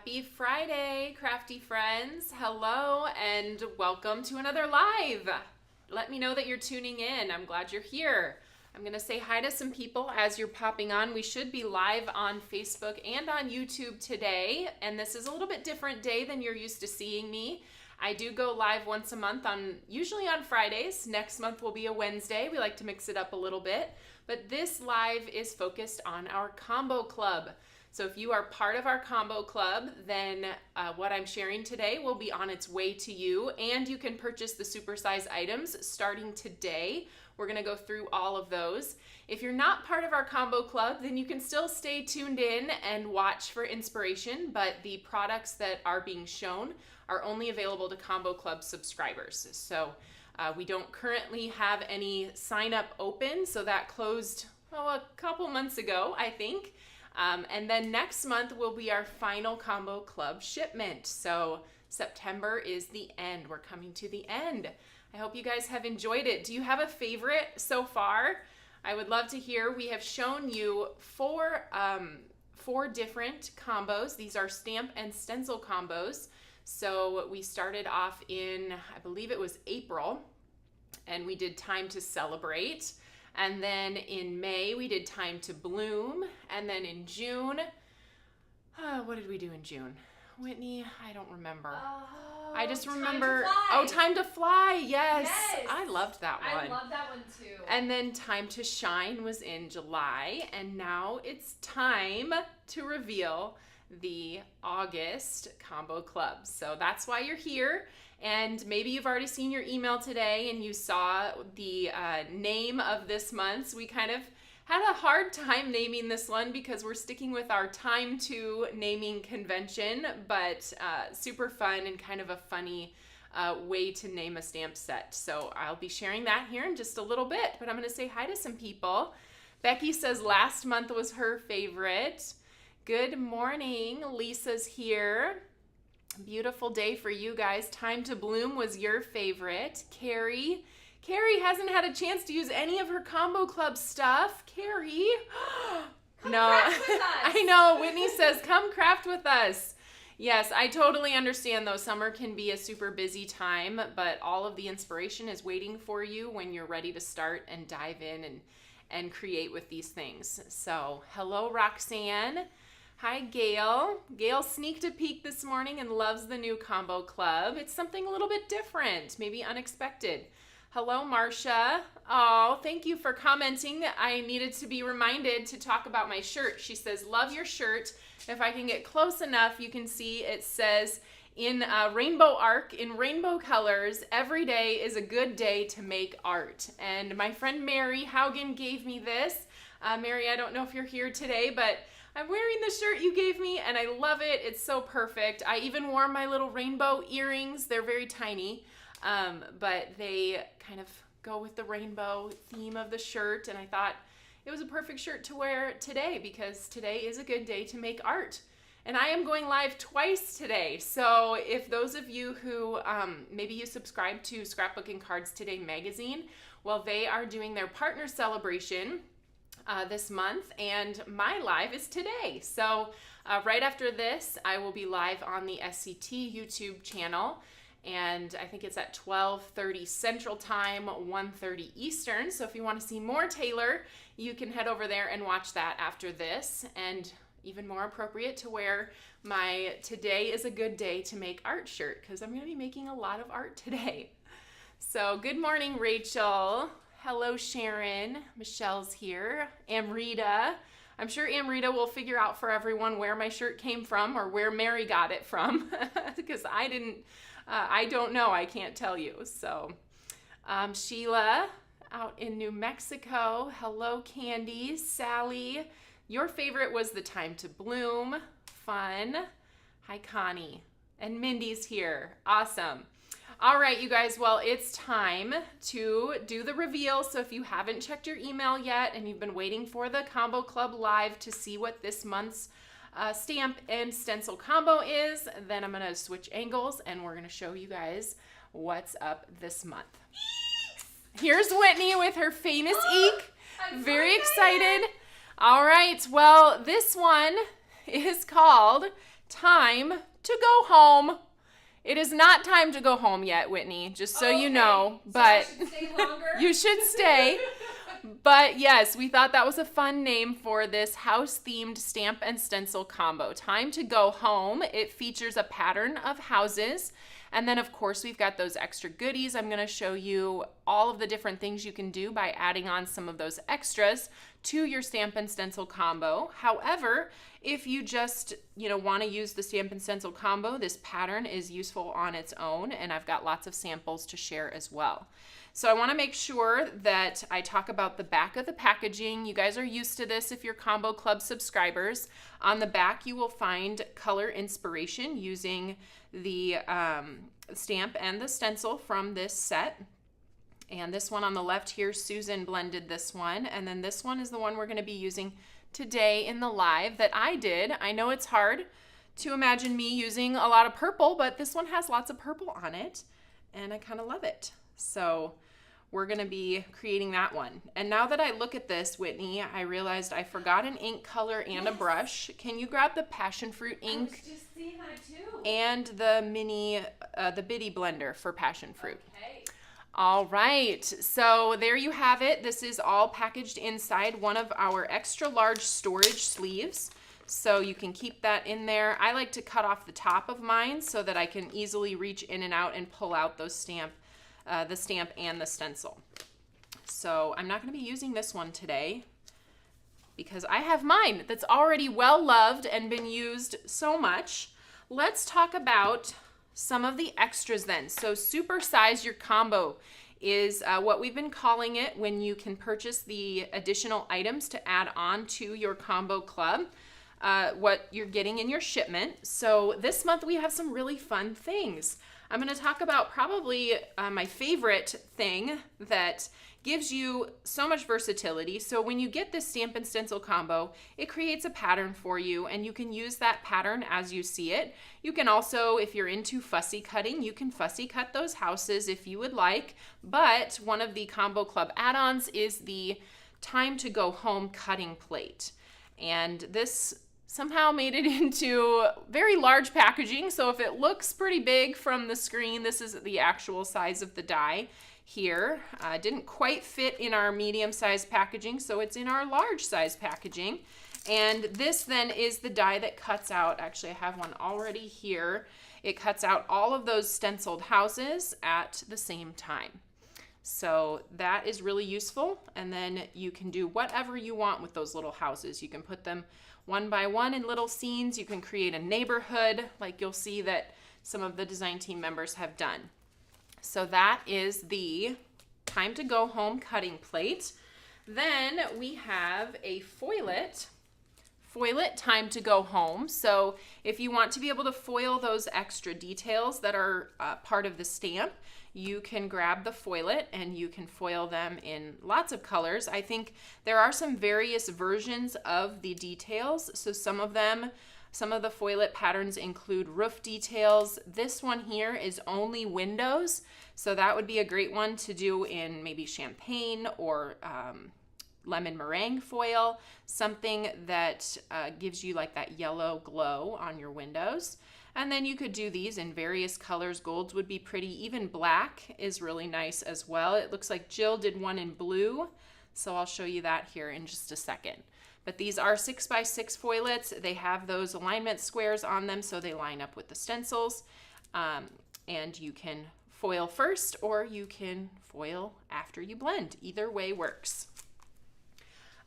Happy Friday, crafty friends. Hello and welcome to another live. Let me know that you're tuning in. I'm glad you're here. I'm going to say hi to some people as you're popping on. We should be live on Facebook and on YouTube today, and this is a little bit different day than you're used to seeing me. I do go live once a month, usually on Fridays. Next month will be a Wednesday. We like to mix it up a little bit, but this live is focused on our combo club. So if you are part of our combo club, then what I'm sharing today will be on its way to you, and you can purchase the supersize items starting today. We're going to go through all of those. If you're not part of our combo club, then you can still stay tuned in and watch for inspiration, but the products that are being shown are only available to combo club subscribers. So we don't currently have any sign up open, so that closed a couple months ago, I think. And then next month will be our final combo club shipment. So September is the end. We're coming to the end. I hope you guys have enjoyed it. Do you have a favorite so far? I would love to hear. We have shown you four different combos. These are stamp and stencil combos. So we started off in, I believe it was April, and we did Time to Celebrate. And then in May, we did Time to Bloom. And then in June, what did we do in June? Whitney, I don't remember. I just remember, Time to Fly. Yes. I loved that one. I love that one too. And then Time to Shine was in July. And now it's time to reveal the August combo club. So that's why you're here. And maybe you've already seen your email today and you saw the name of this month's. We kind of had a hard time naming this one because we're sticking with our Time to naming convention, but super fun and kind of a funny way to name a stamp set. So I'll be sharing that here in just a little bit, but I'm going to say hi to some people. Becky says last month was her favorite. Good morning. Lisa's here. Beautiful day for you guys. Time to Bloom was your favorite. Carrie hasn't had a chance to use any of her combo club stuff. Carrie. No, craft with us. I know. Whitney says, come craft with us. Yes, I totally understand though. Summer can be a super busy time, but all of the inspiration is waiting for you when you're ready to start and dive in and create with these things. So hello, Roxanne. Hi, Gail. Gail sneaked a peek this morning and loves the new combo club. It's something a little bit different, maybe unexpected. Hello, Marcia. Oh, thank you for commenting. I needed to be reminded to talk about my shirt. She says, love your shirt. If I can get close enough, you can see it says in rainbow arc, in rainbow colors, every day is a good day to make art. And my friend Mary Haugen gave me this. Mary, I don't know if you're here today, but I'm wearing the shirt you gave me and I love it. It's so perfect. I even wore my little rainbow earrings. They're very tiny, but they kind of go with the rainbow theme of the shirt. And I thought it was a perfect shirt to wear today because today is a good day to make art. And I am going live twice today. So if those of you who maybe you subscribe to Scrapbook and Cards Today magazine, well, they are doing their partner celebration this month, and my live is today. So right after this, I will be live on the SCT YouTube channel, and I think it's at 12:30 Central Time, 1:30 Eastern. So if you want to see more Taylor, you can head over there and watch that after this, and even more appropriate to wear my Today is a Good Day to Make Art shirt, because I'm going to be making a lot of art today. So good morning, Rachel. Hello, Sharon. Michelle's here. Amrita. I'm sure Amrita will figure out for everyone where my shirt came from or where Mary got it from because I don't know. I can't tell you. So Sheila out in New Mexico. Hello, Candy. Sally. Your favorite was the Time to Bloom. Fun. Hi, Connie. And Mindy's here. Awesome. All right, you guys, well, it's time to do the reveal. So if you haven't checked your email yet and you've been waiting for the Combo Club Live to see what this month's stamp and stencil combo is, then I'm going to switch angles and we're going to show you guys what's up this month. Here's Whitney with her famous eek. Very excited. All right, well, this one is called time to go home. It is not time to go home yet, Whitney, just so you know. But so I should stay longer? You should stay. But yes, we thought that was a fun name for this house-themed stamp and stencil combo. Time to go home. It features a pattern of houses. And then, of course, we've got those extra goodies. I'm going to show you all of the different things you can do by adding on some of those extras to your stamp and stencil combo. However, if you just, want to use the stamp and stencil combo, this pattern is useful on its own, and I've got lots of samples to share as well. So I want to make sure that I talk about the back of the packaging. You guys are used to this if you're Combo Club subscribers. On the back, you will find color inspiration using the stamp and the stencil from this set. And this one on the left here, Susan blended this one. And then this one is the one we're going to be using today in the live that I did. I know it's hard to imagine me using a lot of purple, but this one has lots of purple on it, and I kind of love it. So we're going to be creating that one. And now that I look at this, Whitney, I realized I forgot an ink color and a brush. Can you grab the passion fruit ink? I was just seeing that too. And the mini, the bitty blender for passion fruit. Okay. All right, so there you have it. This is all packaged inside one of our extra large storage sleeves. So you can keep that in there. I like to cut off the top of mine so that I can easily reach in and out and pull out those the stamp and the stencil. So I'm not going to be using this one today because I have mine that's already well loved and been used so much. Let's talk about some of the extras then. So supersize your combo is what we've been calling it when you can purchase the additional items to add on to your combo club, what you're getting in your shipment. So this month we have some really fun things. I'm going to talk about probably my favorite thing that gives you so much versatility. So when you get this stamp and stencil combo, it creates a pattern for you, and you can use that pattern as you see it. You can also, if you're into fussy cutting, you can fussy cut those houses if you would like. But one of the Combo Club add-ons is the Time to Go Home cutting plate. And this somehow made it into very large packaging. So if it looks pretty big from the screen, this is the actual size of the die here. Didn't quite fit in our medium-sized packaging, so it's in our large-size packaging. And this then is the die that cuts out, actually I have one already here, it cuts out all of those stenciled houses at the same time. So that is really useful, and then you can do whatever you want with those little houses. You can put them one by one in little scenes. You can create a neighborhood like you'll see that some of the design team members have done. So that is the Time to Go Home cutting plate. Then we have a foilet Time to Go Home. So if you want to be able to foil those extra details that are part of the stamp, you can grab the foilet and you can foil them in lots of colors. I think there are some various versions of the details. So some of the foilet patterns include roof details. This one here is only windows. So that would be a great one to do in maybe champagne or lemon meringue foil, something that gives you like that yellow glow on your windows. And then you could do these in various colors. Golds would be pretty. Even black is really nice as well. It looks like Jill did one in blue, so I'll show you that here in just a second. But these are 6x6 foilets. They have those alignment squares on them so they line up with the stencils. And you can foil first or you can foil after you blend. Either way works.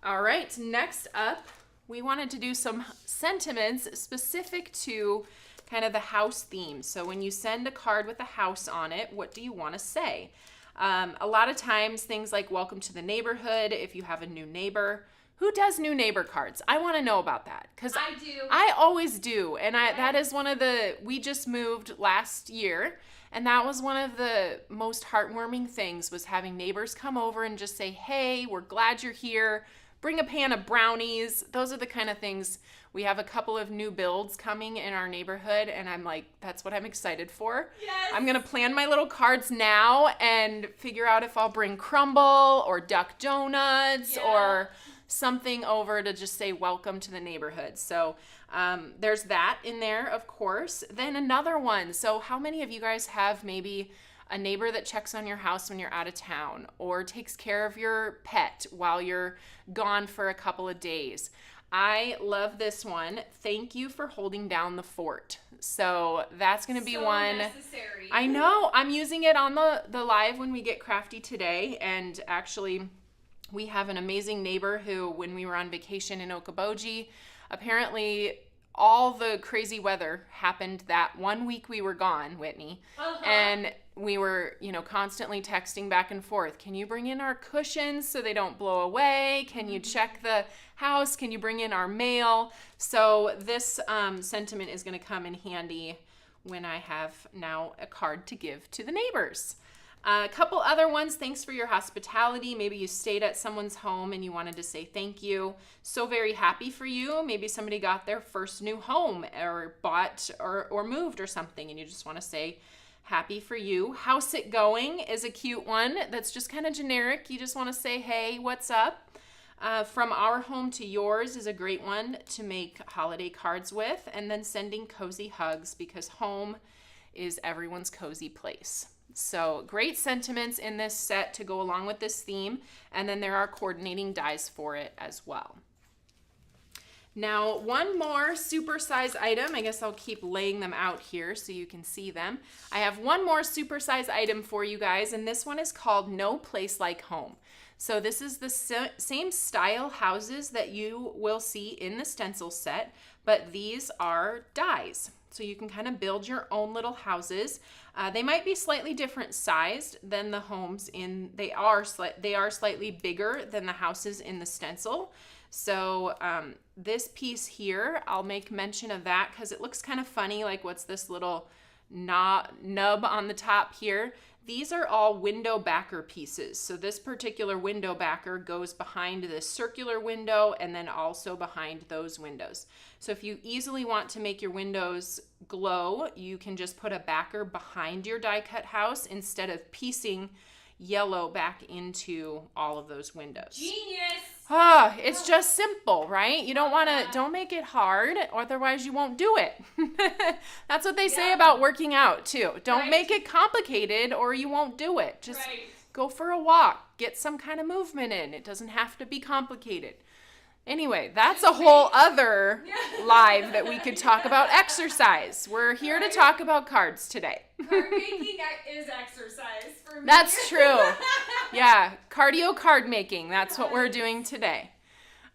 All right, next up, we wanted to do some sentiments specific to kind of the house theme. So when you send a card with a house on it, what do you want to say? A lot of times things like welcome to the neighborhood, if you have a new neighbor. Who does new neighbor cards? I want to know about that. Because I do. I always do. And that is one of we just moved last year. And that was one of the most heartwarming things, was having neighbors come over and just say, hey, we're glad you're here. Bring a pan of brownies. Those are the kind of things. We have a couple of new builds coming in our neighborhood, and I'm like, that's what I'm excited for. Yes. I'm going to plan my little cards now and figure out if I'll bring crumble or duck donuts or something over to just say welcome to the neighborhood. So there's that in there, of course. Then another one. So how many of you guys have maybe a neighbor that checks on your house when you're out of town, or takes care of your pet while you're gone for a couple of days? I love this one. Thank you for holding down the fort. So that's going to be one. Necessary. I know. I'm using it on the live when we get crafty today. And actually, we have an amazing neighbor who, when we were on vacation in Okoboji, apparently all the crazy weather happened that 1 week we were gone, Whitney. And we were, constantly texting back and forth. Can you bring in our cushions so they don't blow away? Can you check the house? Can you bring in our mail? So this sentiment is going to come in handy when I have now a card to give to the neighbors. A couple other ones. Thanks for your hospitality. Maybe you stayed at someone's home and you wanted to say thank you. So very happy for you. Maybe somebody got their first new home or bought or moved or something, and you just want to say happy for you. How's it going is a cute one that's just kind of generic. You just want to say, hey, what's up? From our home to yours is a great one to make holiday cards with. And then sending cozy hugs, because home is everyone's cozy place. So great sentiments in this set to go along with this theme. And then there are coordinating dies for it as well. Now, one more supersize item. I guess I'll keep laying them out here so you can see them. I have one more supersize item for you guys, and this one is called No Place Like Home. So this is the same style houses that you will see in the stencil set, but these are dies. So you can kind of build your own little houses. They might be slightly different sized than the homes in, they are slightly bigger than the houses in the stencil. So this piece here, I'll make mention of that because it looks kind of funny. Like, what's this little nub on the top here? These are all window backer pieces. So this particular window backer goes behind this circular window and then also behind those windows. So if you easily want to make your windows glow, you can just put a backer behind your die cut house instead of piecing yellow back into all of those windows. Genius! It's just simple, right? You don't make it hard, otherwise you won't do it. That's what they say about working out too. Don't make it complicated or you won't do it. Just go for a walk, get some kind of movement in. It doesn't have to be complicated. Anyway, that's a whole other live that we could talk about exercise. We're here to talk about cards today. Card making is exercise for me. That's true. Yeah, cardio card making. That's what we're doing today.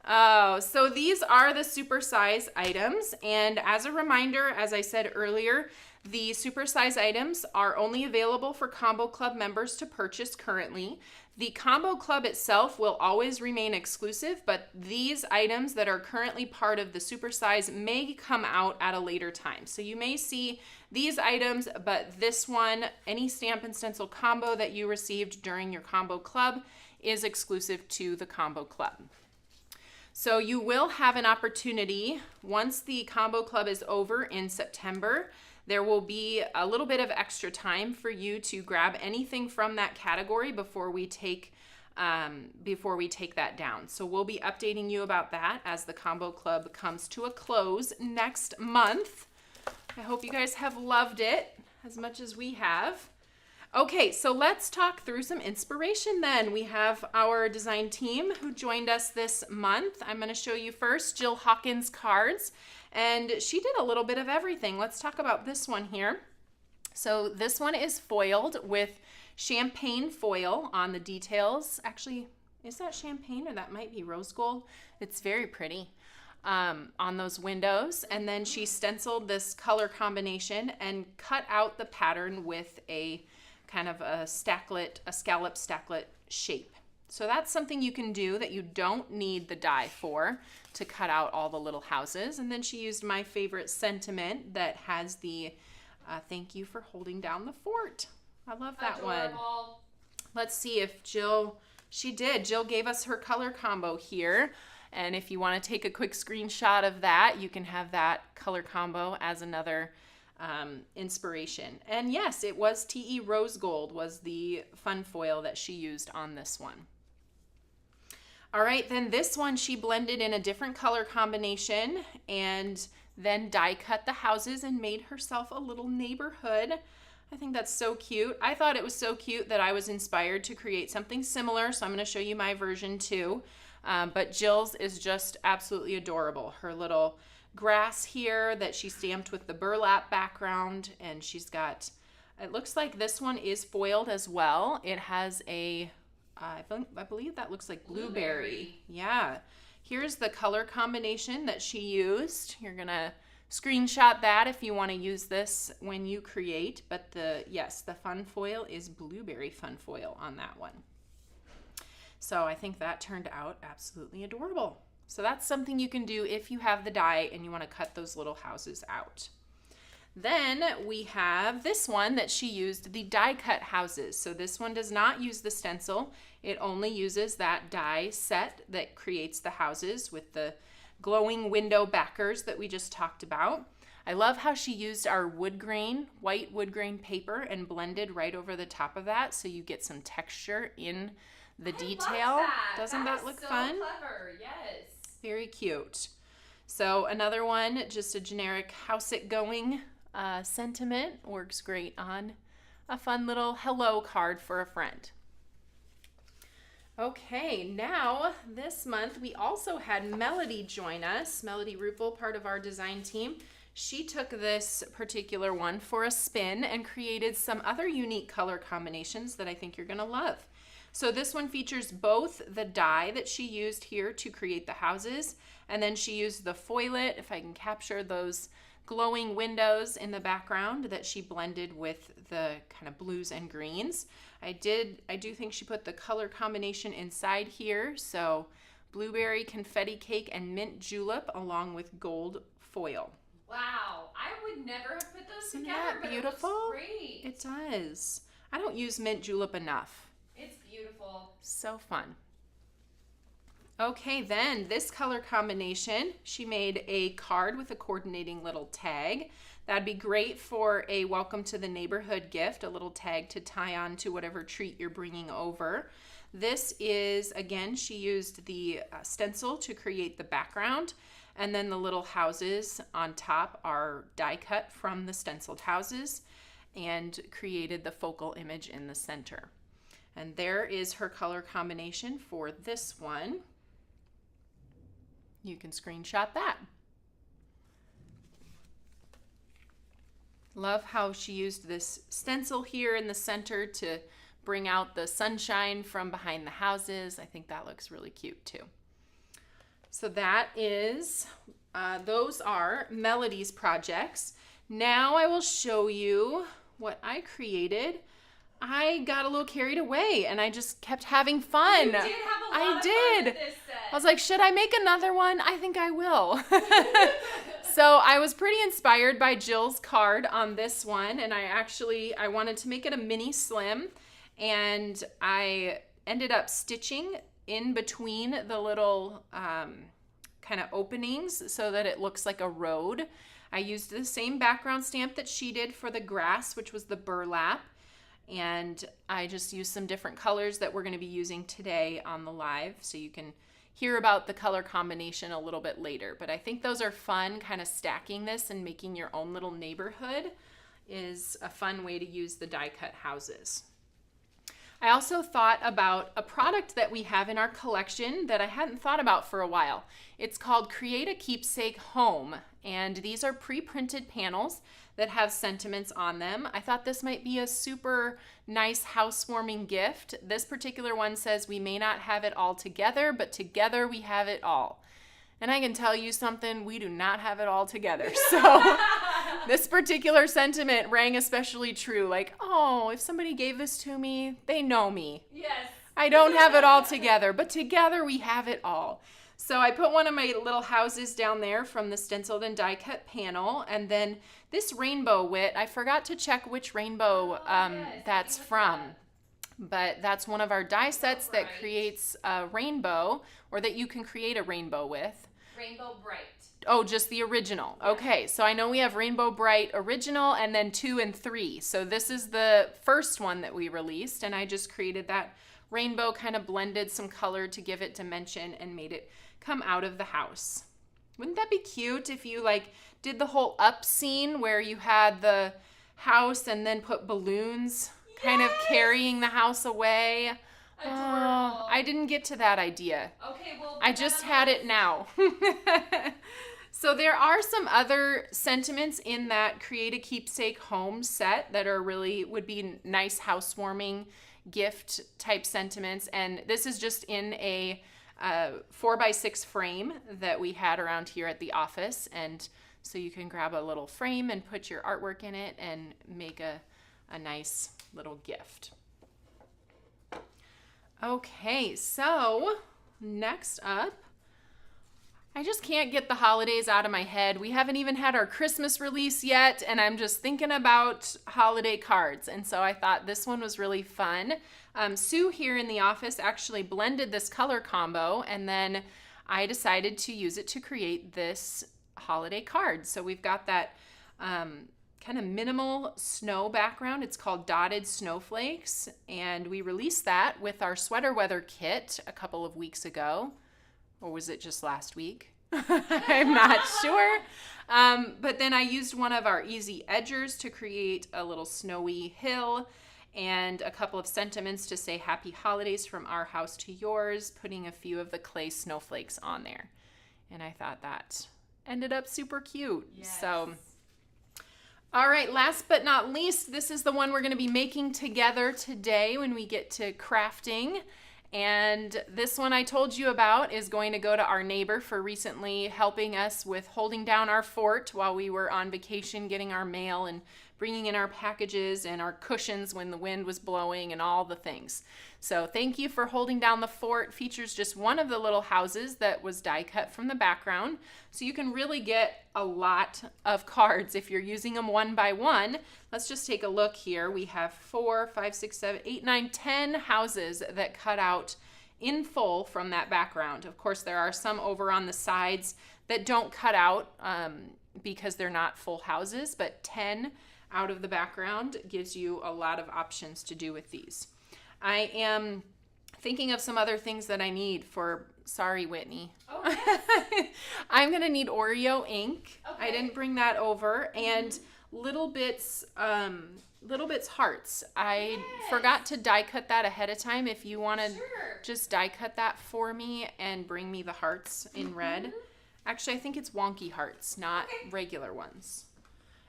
So these are the supersize items. And as a reminder, as I said earlier, the supersize items are only available for Combo Club members to purchase currently. The Combo Club itself will always remain exclusive, but these items that are currently part of the supersize may come out at a later time. So you may see these items, but this one, any stamp and stencil combo that you received during your Combo Club is exclusive to the Combo Club. So you will have an opportunity once the Combo Club is over in September. There will be a little bit of extra time for you to grab anything from that category before we take that down. So we'll be updating you about that as the Combo Club comes to a close next month. I hope you guys have loved it as much as we have. Okay, so let's talk through some inspiration then. We have our design team who joined us this month. I'm going to show you first Jill Hawkins cards. And she did a little bit of everything. Let's talk about this one here. So this one is foiled with champagne foil on the details. Actually, is that champagne or that might be rose gold? It's very pretty on those windows. And then she stenciled this color combination and cut out the pattern with a kind of a scallop stacklet shape. So that's something you can do that you don't need the die for, to cut out all the little houses. And then she used my favorite sentiment that has the thank you for holding down the fort. I love that Adorable. one. Let's see if Jill gave us her color combo here. And if you want to take a quick screenshot of that, you can have that color combo as another inspiration. And yes, it was TE Rose Gold was the fun foil that she used on this one. All right, then this one she blended in a different color combination and then die cut the houses and made herself a little neighborhood. I think that's so cute. I thought it was so cute that I was inspired to create something similar, so I'm going to show you my version too. But Jill's is just absolutely adorable. Her little grass here that she stamped with the burlap background, and she's got, it looks like this one is foiled as well. It has a, I believe that looks like blueberry. Yeah. Here's the color combination that she used. You're going to screenshot that if you want to use this when you create, but yes, the fun foil is blueberry fun foil on that one. So I think that turned out absolutely adorable. So that's something you can do if you have the die and you want to cut those little houses out. Then we have this one that she used the die cut houses. So this one does not use the stencil. It only uses that die set that creates the houses with the glowing window backers that we just talked about. I love how she used our wood grain, white wood grain paper and blended right over the top of that so you get some texture in the detail. Doesn't that look fun? Clever. Yes. Very cute. So another one, just a generic house it going sentiment, works great on a fun little hello card for a friend. Okay, now this month we also had Melody join us. Melody Rupel, part of our design team. She took this particular one for a spin and created some other unique color combinations that I think you're gonna love. So this one features both the die that she used here to create the houses, and then she used the foilet, if I can capture those glowing windows in the background that she blended with the kind of blues and greens. I do think she put the color combination inside here, so blueberry confetti cake and mint julep along with gold foil. Wow, I would never have put those Isn't together, that but beautiful? it looks great. It does. I don't use mint julep enough. It's beautiful. So fun. Okay, then this color combination, she made a card with a coordinating little tag. That'd be great for a welcome to the neighborhood gift, a little tag to tie on to whatever treat you're bringing over. This is, again, she used the stencil to create the background, and then the little houses on top are die cut from the stenciled houses and created the focal image in the center. And there is her color combination for this one. You can screenshot that. Love how she used this stencil here in the center to bring out the sunshine from behind the houses. I think that looks really cute too. So that is, those are Melody's projects. Now I will show you what I created. I got a little carried away and I just kept having fun. You did have a lot of fun with this set. I was like, should I make another one? I think I will. So I was pretty inspired by Jill's card on this one, and I wanted to make it a mini slim, and I ended up stitching in between the little kind of openings so that it looks like a road. I used the same background stamp that she did for the grass, which was the burlap, and I just used some different colors that we're going to be using today on the live, so you can hear about the color combination a little bit later. But I think those are fun, kind of stacking this and making your own little neighborhood is a fun way to use the die cut houses. I also thought about a product that we have in our collection that I hadn't thought about for a while. It's called Create a Keepsake Home, and these are pre-printed panels that have sentiments on them. I thought this might be a super nice housewarming gift. This particular one says, "We may not have it all together, but together we have it all." And I can tell you something, we do not have it all together. So this particular sentiment rang especially true. Like, oh, if somebody gave this to me, they know me. Yes. I don't have it all together, but together we have it all. So I put one of my little houses down there from the stenciled and die cut panel, and then this rainbow wit, I forgot to check which rainbow that's from. But that's one of our die sets that creates a rainbow, or that you can create a rainbow with. Rainbow Bright. Oh, just the original. Okay, so I know we have Rainbow Bright original and then 2 and 3. So this is the first one that we released, and I just created that rainbow kind of blended some color to give it dimension and made it come out of the house. Wouldn't that be cute if you like did the whole up scene where you had the house and then put balloons kind of carrying the house away? Adorable. Oh, I didn't get to that idea. Okay, well, I just had it now. So there are some other sentiments in that Create a Keepsake Home set that are really would be nice housewarming gift type sentiments. And this is just in a 4x6 frame that we had around here at the office. And so you can grab a little frame and put your artwork in it and make a nice little gift. Okay, so next up, I just can't get the holidays out of my head. We haven't even had our Christmas release yet, and I'm just thinking about holiday cards. And so I thought this one was really fun. Sue here in the office actually blended this color combo, and then I decided to use it to create this holiday card. So we've got that kind of minimal snow background. It's called Dotted Snowflakes, and we released that with our sweater weather kit a couple of weeks ago. Or was it just last week? I'm not sure. But then I used one of our easy edgers to create a little snowy hill and a couple of sentiments to say happy holidays from our house to yours, putting a few of the clay snowflakes on there. And I thought that ended up super cute. Yes. So, all right, last but not least, this is the one we're going to be making together today when we get to crafting. And this one I told you about is going to go to our neighbor for recently helping us with holding down our fort while we were on vacation, getting our mail and bringing in our packages and our cushions when the wind was blowing and all the things. So thank you for holding down the fort. Features just one of the little houses that was die cut from the background. So you can really get a lot of cards if you're using them one by one. Let's just take a look here. We have 4, 5, 6, 7, 8, 9, 10 houses that cut out in full from that background. Of course, there are some over on the sides that don't cut out because they're not full houses, but 10 out of the background gives you a lot of options to do with these. I am thinking of some other things that I need for, sorry, Whitney. Okay. I'm going to need Oreo ink. Okay. I didn't bring that over. And little bits hearts. I forgot to die cut that ahead of time. If you want to just die cut that for me and bring me the hearts in red. Actually, I think it's wonky hearts, not regular ones.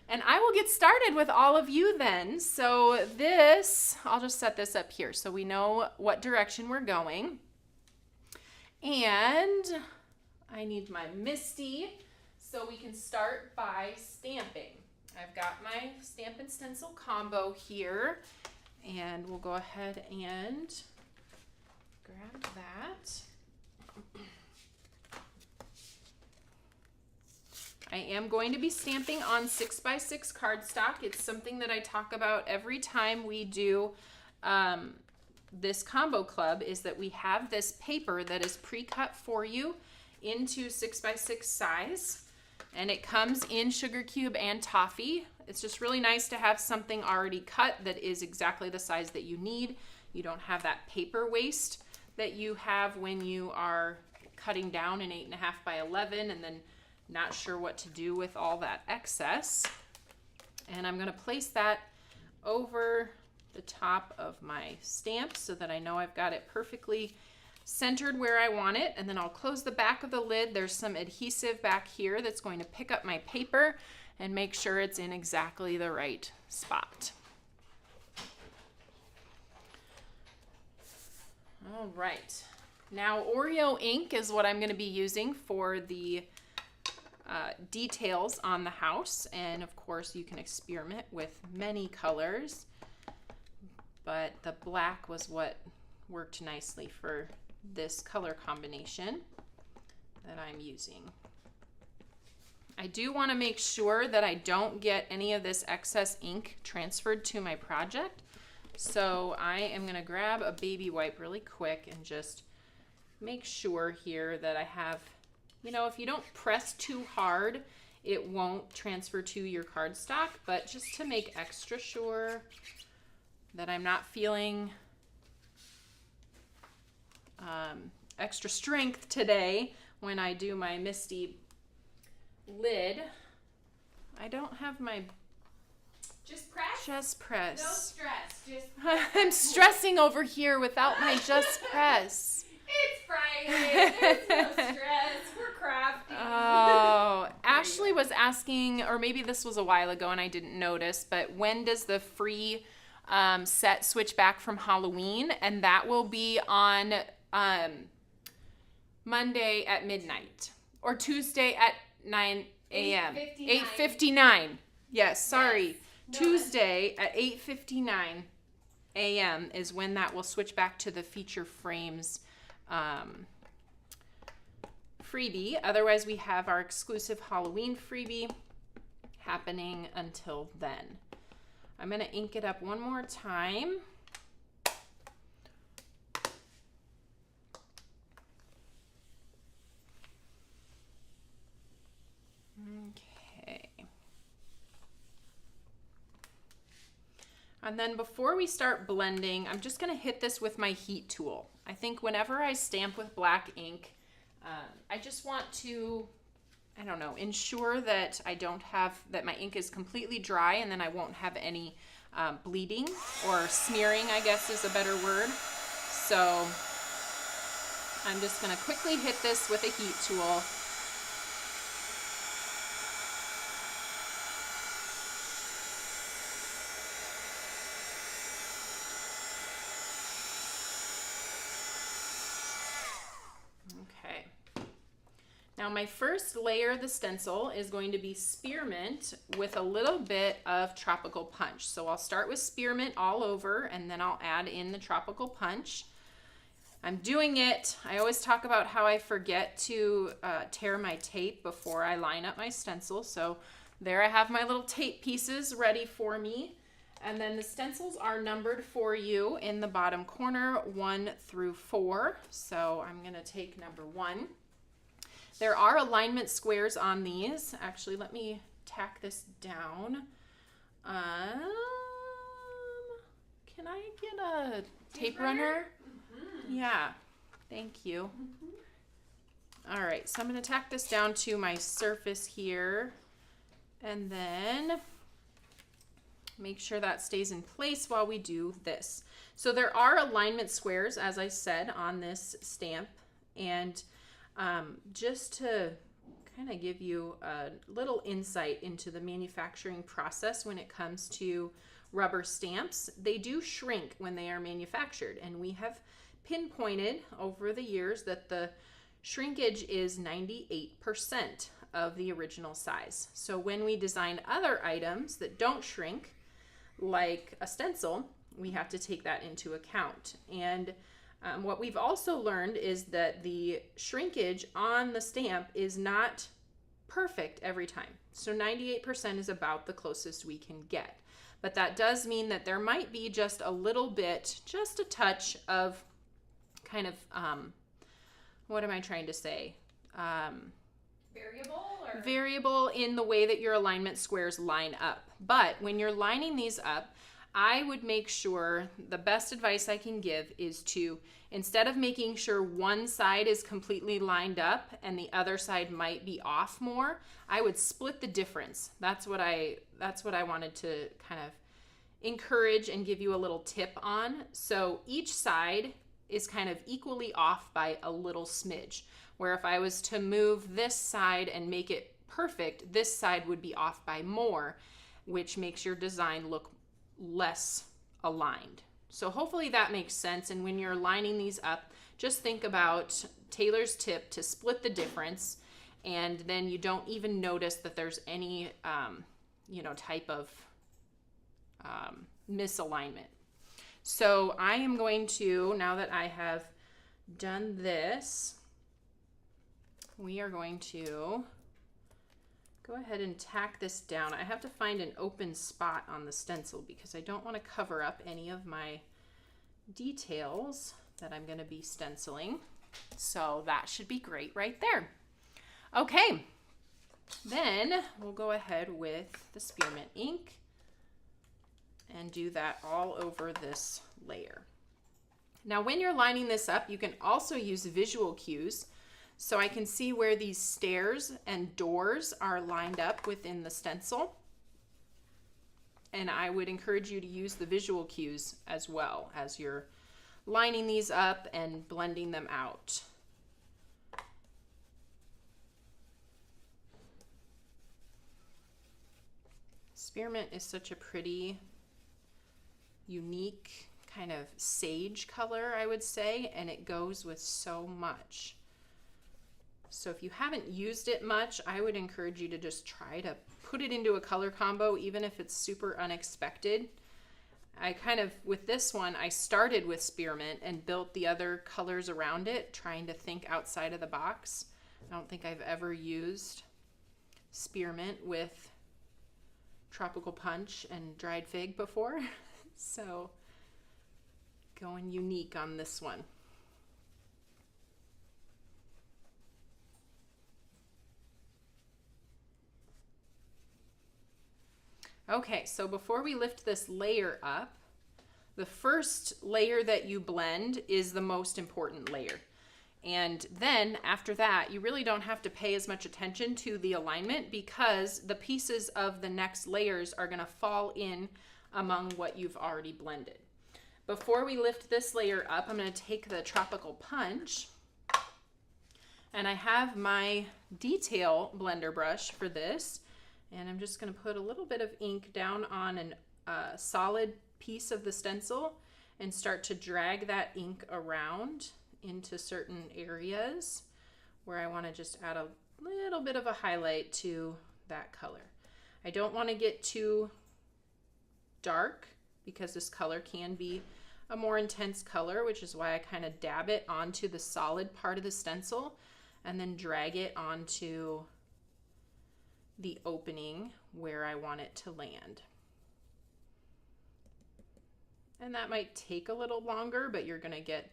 And I will get started with all of you then. So this, I'll just set this up here so we know what direction we're going. And I need my Misty so we can start by stamping. I've got my stamp and stencil combo here, and we'll go ahead and grab that. I am going to be stamping on 6x6 cardstock. It's something that I talk about every time we do this combo club, is that we have this paper that is pre-cut for you into 6x6 size, and it comes in sugar cube and toffee. It's just really nice to have something already cut that is exactly the size that you need. You don't have that paper waste that you have when you are cutting down an 8.5 by 11 and then not sure what to do with all that excess. And I'm going to place that over the top of my stamp so that I know I've got it perfectly centered where I want it. And then I'll close the back of the lid. There's some adhesive back here that's going to pick up my paper and make sure it's in exactly the right spot. All right. Now Oreo ink is what I'm going to be using for the details on the house, and of course you can experiment with many colors, but the black was what worked nicely for this color combination that I'm using. I do want to make sure that I don't get any of this excess ink transferred to my project, so I am going to grab a baby wipe really quick and just make sure here that I have, you know, if you don't press too hard, it won't transfer to your cardstock, but just to make extra sure that I'm not feeling extra strength today when I do my Misty lid. I don't have my Just press? Just Press. No stress. Just I'm stressing over here without my Just Press. It's Friday. There's no stress. We're crafty. Oh, Ashley was asking, or maybe this was a while ago and I didn't notice, but when does the free set switch back from Halloween? And that will be on Monday at midnight or Tuesday at 9 a.m. 8:59. Yes, sorry. Yes. No, Tuesday at 8:59 a.m. is when that will switch back to the feature frames freebie. Otherwise, we have our exclusive Halloween freebie happening until then. I'm going to ink it up one more time. Okay. And then before we start blending, I'm just going to hit this with my heat tool. I think whenever I stamp with black ink, I just want to, I don't know, ensure that I don't have, that my ink is completely dry and then I won't have any bleeding or smearing, I guess is a better word. So I'm just going to quickly hit this with a heat tool. Okay. Now my first layer of the stencil is going to be spearmint with a little bit of tropical punch. So I'll start with spearmint all over and then I'll add in the tropical punch. I'm doing it, I always talk about how I forget to tear my tape before I line up my stencil. So there I have my little tape pieces ready for me. And then the stencils are numbered for you in the bottom corner, 1 through 4. So I'm going to take number 1. There are alignment squares on these. Actually, let me tack this down. Can I get a tape runner? Mm-hmm. Yeah, thank you. Mm-hmm. All right, so I'm going to tack this down to my surface here. And then make sure that stays in place while we do this. So there are alignment squares, as I said, on this stamp. And just to kind of give you a little insight into the manufacturing process when it comes to rubber stamps, they do shrink when they are manufactured. And we have pinpointed over the years that the shrinkage is 98% of the original size. So when we design other items that don't shrink, like a stencil, we have to take that into account. And what we've also learned is that the shrinkage on the stamp is not perfect every time. So 98% is about the closest we can get. But that does mean that there might be just a little bit, just a touch of kind of, what am I trying to say? Variable in the way that your alignment squares line up. But when you're lining these up, I would make sure, the best advice I can give is to, instead of making sure one side is completely lined up and the other side might be off more, I would split the difference. That's what I wanted to kind of encourage and give you a little tip on. So each side is kind of equally off by a little smidge, where if I was to move this side and make it perfect, this side would be off by more, which makes your design look less aligned. So hopefully that makes sense. And when you're lining these up, just think about Taylor's tip to split the difference, and then you don't even notice that there's any type of misalignment. So I am going to, now that I have done this, we are going to go ahead and tack this down. I have to find an open spot on the stencil because I don't want to cover up any of my details that I'm going to be stenciling. So that should be great right there. Okay, then we'll go ahead with the spearmint ink and do that all over this layer. Now, when you're lining this up, you can also use visual cues. So I can see where these stairs and doors are lined up within the stencil. And I would encourage you to use the visual cues as well as you're lining these up and blending them out. Spearmint is such a pretty, unique, kind of sage color, I would say, and it goes with so much. So if you haven't used it much, I would encourage you to just try to put it into a color combo, even if it's super unexpected. I kind of, with this one, I started with spearmint and built the other colors around it, trying to think outside of the box. I don't think I've ever used spearmint with tropical punch and dried fig before. So going unique on this one. Okay, so before we lift this layer up, the first layer that you blend is the most important layer. And then after that, you really don't have to pay as much attention to the alignment because the pieces of the next layers are going to fall in among what you've already blended. Before we lift this layer up, I'm going to take the tropical punch, and I have my detail blender brush for this, and I'm just going to put a little bit of ink down on a solid piece of the stencil and start to drag that ink around into certain areas where I want to just add a little bit of a highlight to that color. I don't want to get too dark because this color can be a more intense color, which is why I kind of dab it onto the solid part of the stencil and then drag it onto the opening where I want it to land. And that might take a little longer, but you're going to get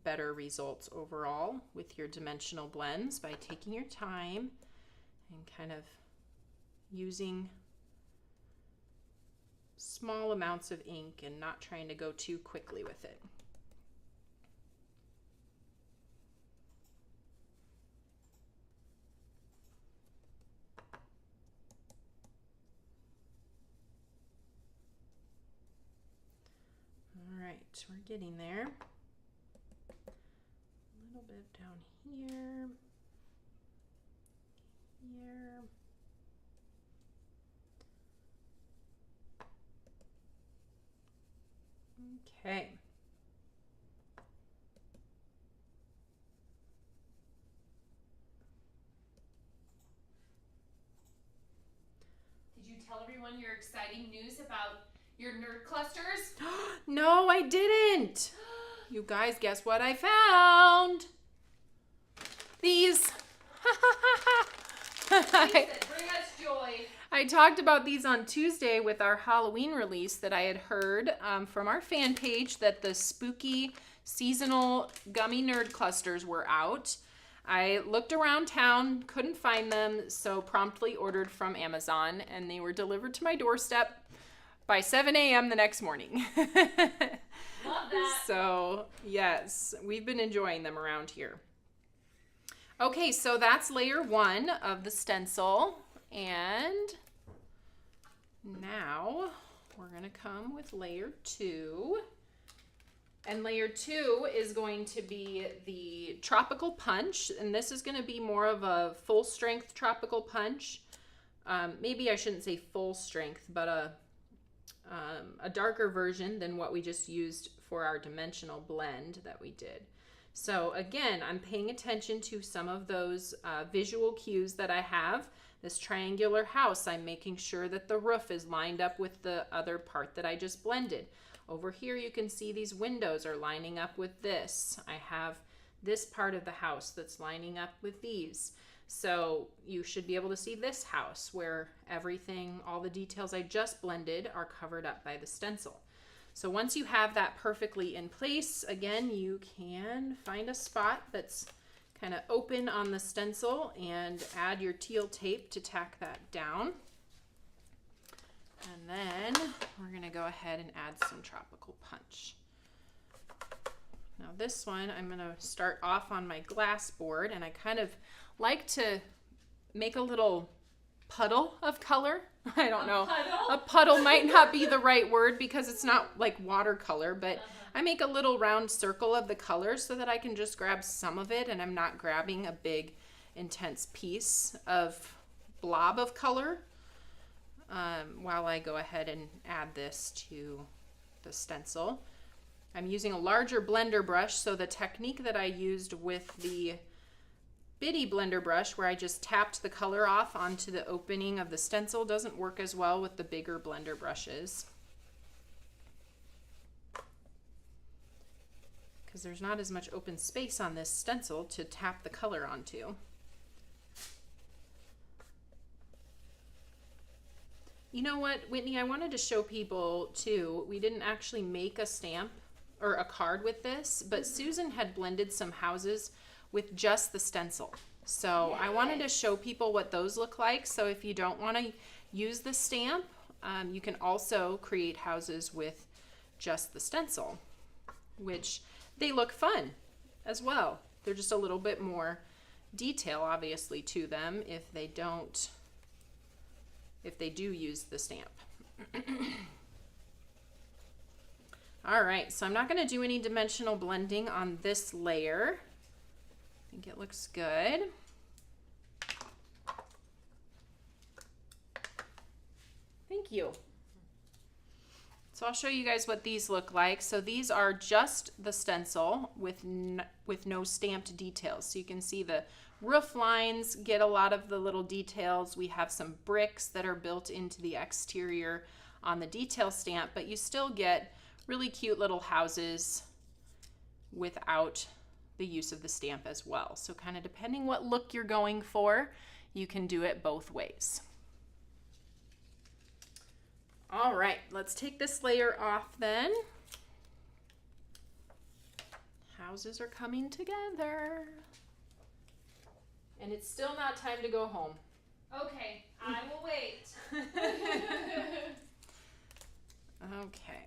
better results overall with your dimensional blends by taking your time and kind of using small amounts of ink and not trying to go too quickly with it. All right, we're getting there. A little bit down here, here. Okay. Did you tell everyone your exciting news about your nerd clusters? No, I didn't. You guys, guess what I found? These. Bring us joy. I talked about these on Tuesday with our Halloween release that I had heard from our fan page that the spooky seasonal gummy nerd clusters were out. I looked around town, couldn't find them, so promptly ordered from Amazon, and they were delivered to my doorstep by 7 a.m. the next morning. Love that. So, yes, we've been enjoying them around here. Okay, so that's layer one of the stencil. And now we're going to come with layer two. And layer two is going to be the tropical punch. And this is going to be more of a full strength tropical punch. Maybe I shouldn't say full strength, but a darker version than what we just used for our dimensional blend that we did. So again, I'm paying attention to some of those visual cues that I have. This triangular house, I'm making sure that the roof is lined up with the other part that I just blended. Over here, you can see these windows are lining up with this. I have this part of the house that's lining up with these. So you should be able to see this house where everything, all the details I just blended are covered up by the stencil. So once you have that perfectly in place, again, you can find a spot that's kind of open on the stencil and add your teal tape to tack that down. And then we're going to go ahead and add some tropical punch. Now this one, I'm going to start off on my glass board, and I kind of like to make a little puddle of color. I don't know. Puddle? A puddle might not be the right word because it's not like watercolor, but I make a little round circle of the color so that I can just grab some of it and I'm not grabbing a big intense piece of blob of color while I go ahead and add this to the stencil. I'm using a larger blender brush, so the technique that I used with the bitty blender brush where I just tapped the color off onto the opening of the stencil doesn't work as well with the bigger blender brushes, because there's not as much open space on this stencil to tap the color onto. You know what, Whitney, I wanted to show people too, we didn't actually make a stamp or a card with this, but Susan had blended some houses with just the stencil. So I wanted to show people what those look like. So if you don't want to use the stamp, you can also create houses with just the stencil, which they look fun as well. They're just a little bit more detail, obviously, to them if they do use the stamp. All right, so I'm not going to do any dimensional blending on this layer. I think it looks good. Thank you. So I'll show you guys what these look like. So these are just the stencil with no stamped details. So you can see the roof lines get a lot of the little details. We have some bricks that are built into the exterior on the detail stamp, but you still get really cute little houses without the use of the stamp as well. So kind of depending what look you're going for, you can do it both ways. All right, let's take this layer off then. Houses are coming together. And it's still not time to go home. Okay, I will wait. Okay.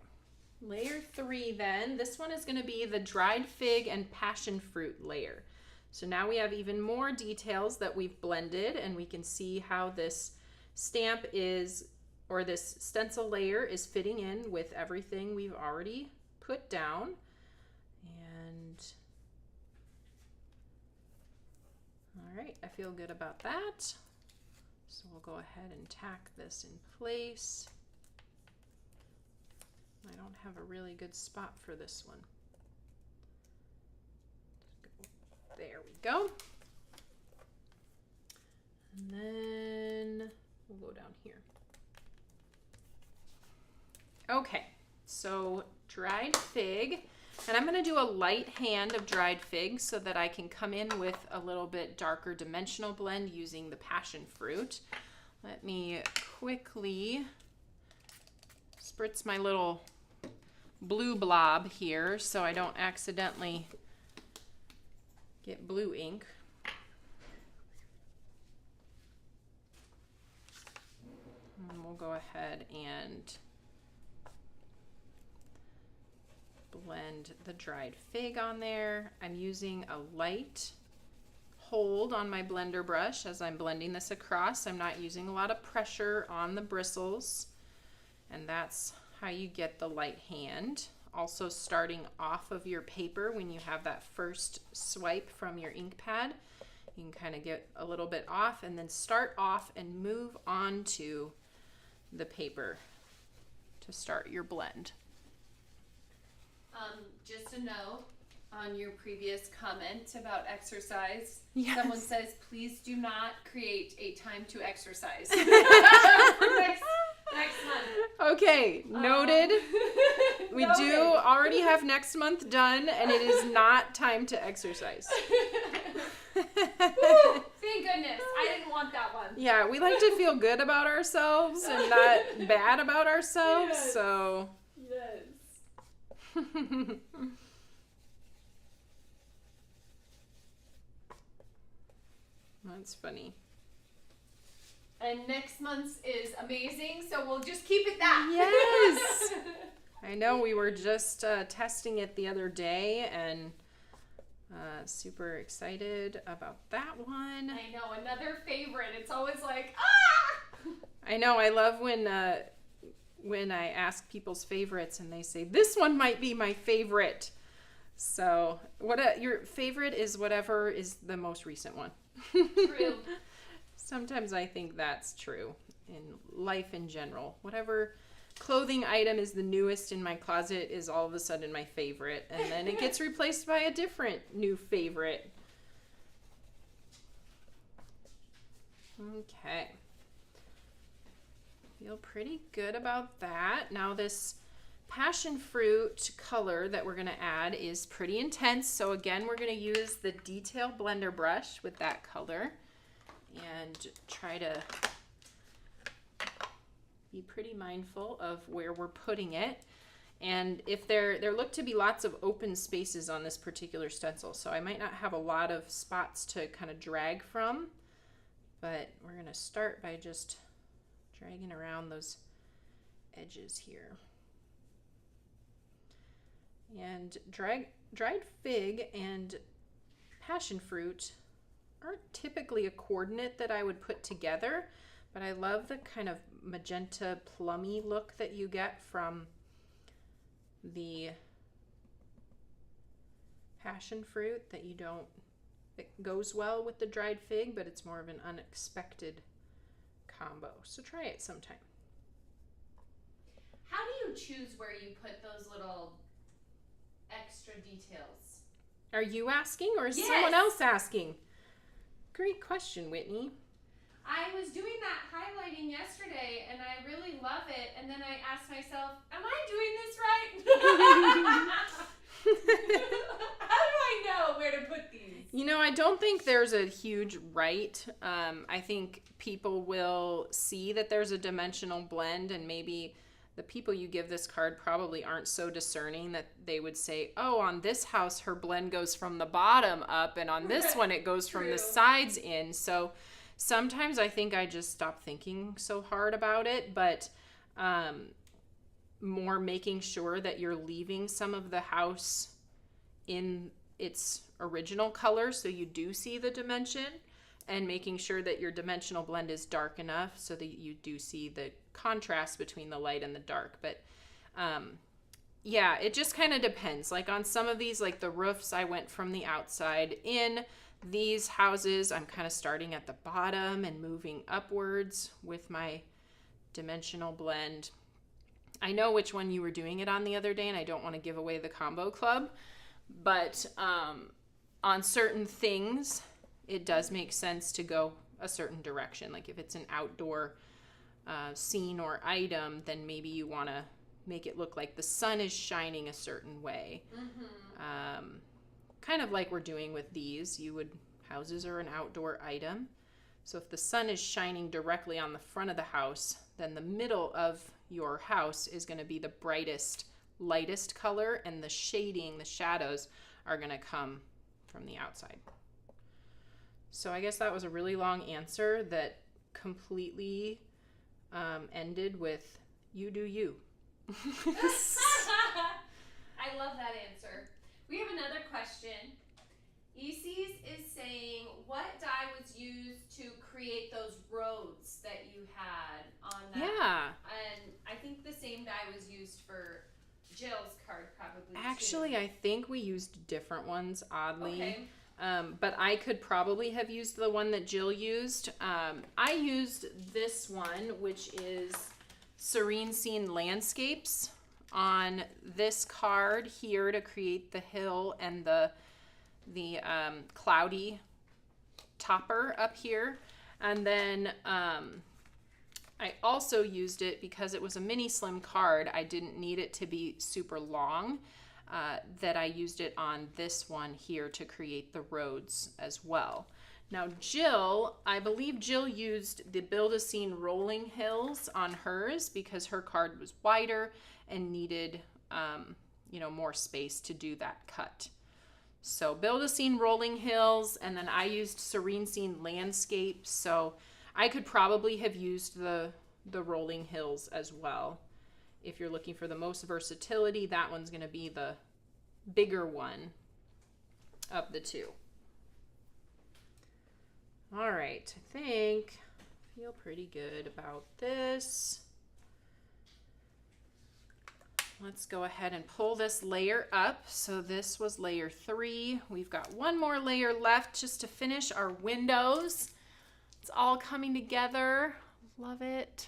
Layer 3 then, this one is going to be the dried fig and passion fruit layer. So now we have even more details that we've blended, and we can see how this stamp is, or this stencil layer is fitting in with everything we've already put down. And all right, I feel good about that. So we'll go ahead and tack this in place. I don't have a really good spot for this one. There we go. And then we'll go down here. Okay, so dried fig. And I'm going to do a light hand of dried fig so that I can come in with a little bit darker dimensional blend using the passion fruit. Let me quickly spritz my little blue blob here so I don't accidentally get blue ink. And we'll go ahead and blend the dried fig on there. I'm using a light hold on my blender brush as I'm blending this across. I'm not using a lot of pressure on the bristles, and that's how you get the light hand. Also, starting off of your paper when you have that first swipe from your ink pad, you can kind of get a little bit off and then start off and move on to the paper to start your blend. Just a note on your previous comment about exercise. Yes. Someone says, please do not create a time to exercise. Next month. Okay, noted. We do already have next month done, and it is not time to exercise. Woo, thank goodness. I didn't want that one. Yeah, we like to feel good about ourselves and not bad about ourselves, Yes. so. Yes. That's funny. And next month's is amazing, so we'll just keep it that. Yes. I know we were just testing it the other day and super excited about that one. I know, another favorite. It's always like, ah! I know, I love when I ask people's favorites and they say, this one might be my favorite. So your favorite is whatever is the most recent one. True. Sometimes I think that's true in life in general. Whatever clothing item is the newest in my closet is all of a sudden my favorite, and then it gets replaced by a different new favorite. Okay. Feel pretty good about that. Now this passion fruit color that we're going to add is pretty intense. So again, we're going to use the detail blender brush with that color and try to be pretty mindful of where we're putting it. And if there look to be lots of open spaces on this particular stencil, so I might not have a lot of spots to kind of drag from, but we're going to start by just dragging around those edges here. And dried fig and passion fruit aren't typically a coordinate that I would put together, but I love the kind of magenta plummy look that you get from the passion fruit it goes well with the dried fig, but it's more of an unexpected combo. So try it sometime. How do you choose where you put those little extra details? Are you asking or is Yes. someone else asking? Great question, Whitney. I was doing that highlighting yesterday and I really love it, and then I asked myself, am I doing this right? How do I know where to put these? You know, I don't think there's a huge right. I think people will see that there's a dimensional blend, and maybe the people you give this card probably aren't so discerning that they would say, oh, on this house her blend goes from the bottom up, and on this one it goes from the sides in. So sometimes I think I just stop thinking so hard about it, but more making sure that you're leaving some of the house in its original color so you do see the dimension, and making sure that your dimensional blend is dark enough so that you do see the contrast between the light and the dark. But yeah, it just kind of depends. Like on some of these, like the roofs, I went from the outside in. These houses, I'm kind of starting at the bottom and moving upwards with my dimensional blend. I know which one you were doing it on the other day, and I don't want to give away the combo club, but on certain things, it does make sense to go a certain direction. Like if it's an outdoor scene or item, then maybe you want to make it look like the sun is shining a certain way. Mm-hmm. Kind of like we're doing with these. Houses are an outdoor item. So if the sun is shining directly on the front of the house, then the middle of your house is going to be the brightest, lightest color, and the shading, the shadows, are going to come from the outside. So I guess that was a really long answer that completely ended with you do you. I love that answer. We have another question. Easy's is saying, what dye was used to create those roads that you had on that? Yeah. And I think the same dye was used for Jill's card probably Actually, too. I think we used different ones, oddly. Okay. But I could probably have used the one that Jill used. I used this one, which is Serene Scene Landscapes, on this card here to create the hill and the cloudy topper up here. And then I also used it because it was a mini slim card. I didn't need it to be super long. That I used it on this one here to create the roads as well. Now Jill, I believe Jill used the Build-A-Scene Rolling Hills on hers because her card was wider and needed more space to do that cut. So Build-A-Scene Rolling Hills, and then I used Serene Scene Landscapes, so I could probably have used the Rolling Hills as well if you're looking for the most versatility, that one's going to be the bigger one of the two. All right, I feel pretty good about this. Let's go ahead and pull this layer up. So this was layer 3. We've got one more layer left just to finish our windows. It's all coming together. Love it.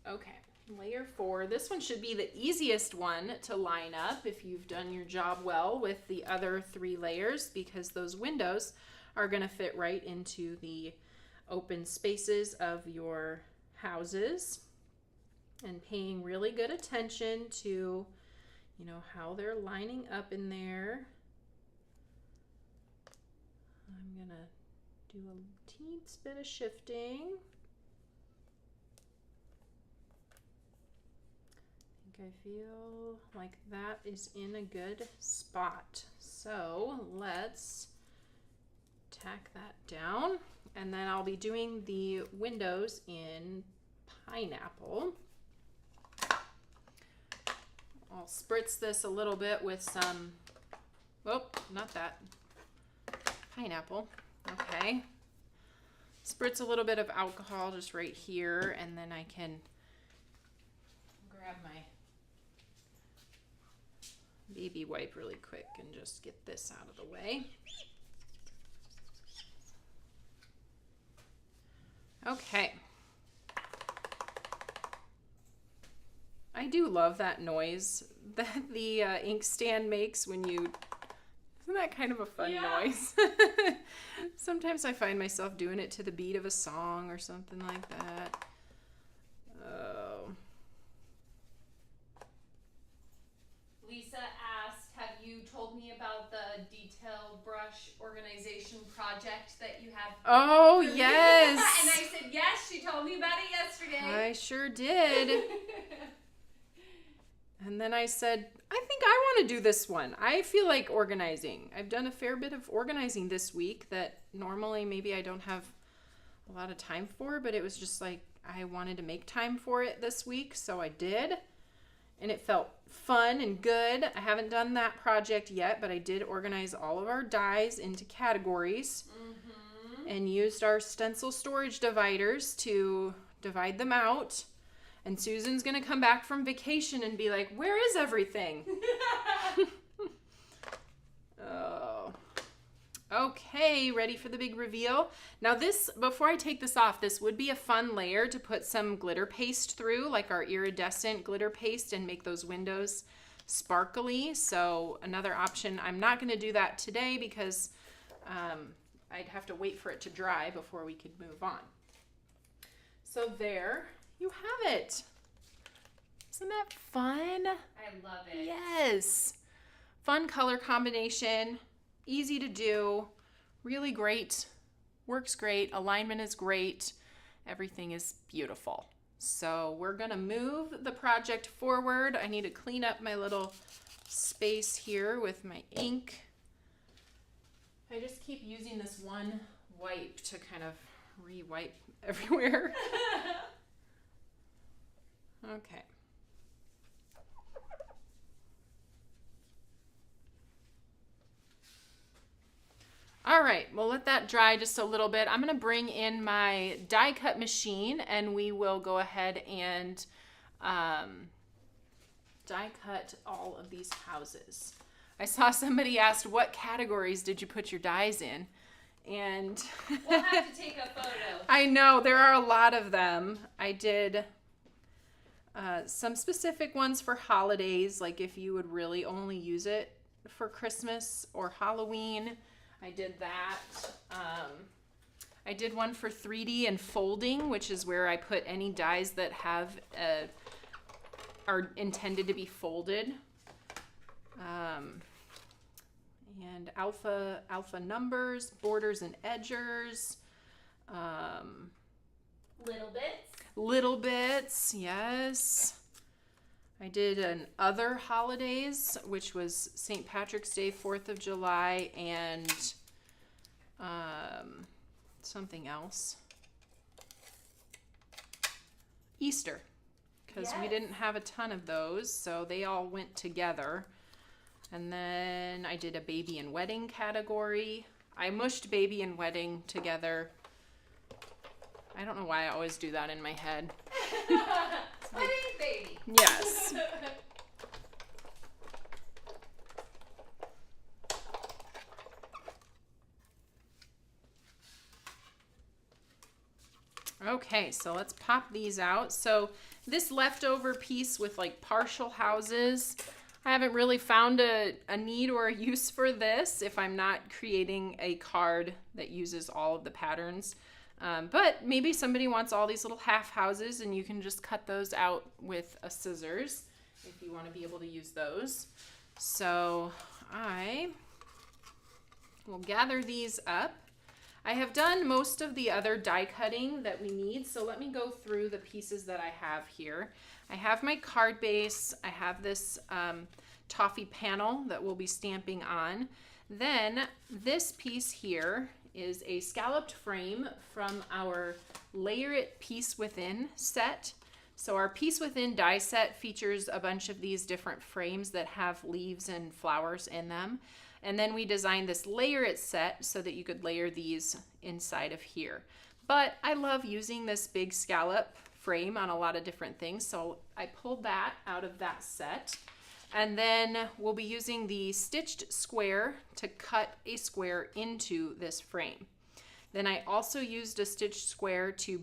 Okay, layer 4. This one should be the easiest one to line up if you've done your job well with the other 3 layers, because those windows are going to fit right into the open spaces of your houses, and paying really good attention to, you know, how they're lining up in there. I'm gonna do a teensy bit of shifting. I feel like that is in a good spot. So let's tack that down, and then I'll be doing the windows in pineapple. I'll spritz this a little bit with some, oh, not that, pineapple. Okay. Spritz a little bit of alcohol just right here, and then I can grab my baby wipe really quick and just get this out of the way. Okay. I do love that noise that the ink stand makes when you, isn't that kind of a fun noise? Sometimes I find myself doing it to the beat of a song or something like that. Oh. Lisa asked, have you told me about the detail brush organization project that you had? Oh, yes. And I said, yes, she told me about it yesterday. I sure did. And then I said, I think I want to do this one. I feel like organizing. I've done a fair bit of organizing this week that normally maybe I don't have a lot of time for, but it was just like I wanted to make time for it this week, so I did. And it felt fun and good. I haven't done that project yet, but I did organize all of our dies into categories and used our stencil storage dividers to divide them out. And Susan's going to come back from vacation and be like, where is everything? Oh. Okay, ready for the big reveal? Now this, before I take this off, this would be a fun layer to put some glitter paste through, like our iridescent glitter paste, and make those windows sparkly. So another option, I'm not going to do that today because I'd have to wait for it to dry before we could move on. So there you have it. Isn't that fun? I love it. Yes. Fun color combination. Easy to do. Really great. Works great. Alignment is great. Everything is beautiful. So we're going to move the project forward. I need to clean up my little space here with my ink. I just keep using this one wipe to kind of re-wipe everywhere. Okay. All right, we'll let that dry just a little bit. I'm going to bring in my die cut machine and we will go ahead and die cut all of these houses. I saw somebody asked, what categories did you put your dies in? And we'll have to take a photo. I know, there are a lot of them. I did some specific ones for holidays, like if you would really only use it for Christmas or Halloween. I did that. I did one for 3D and folding, which is where I put any dies that have are intended to be folded. And alpha numbers, borders and edgers. Little bits, yes. I did an other holidays, which was St. Patrick's Day, 4th of July, and something else. Easter, because we didn't have a ton of those, so they all went together. And then I did a baby and wedding category. I mushed baby and wedding together. I don't know why I always do that in my head. Wedding baby. Yes. Okay, so let's pop these out. So this leftover piece with like partial houses, I haven't really found a need or a use for this if I'm not creating a card that uses all of the patterns. But maybe somebody wants all these little half houses and you can just cut those out with a scissors if you want to be able to use those. So I will gather these up. I have done most of the other die cutting that we need, so let me go through the pieces that I have here. I have my card base, I have this toffee panel that we'll be stamping on. Then this piece here is a scalloped frame from our Layer It Piece Within set. So our Piece Within die set features a bunch of these different frames that have leaves and flowers in them. And then we designed this Layer It set so that you could layer these inside of here. But I love using this big scallop frame on a lot of different things, so I pulled that out of that set. And then we'll be using the stitched square to cut a square into this frame. Then I also used a stitched square to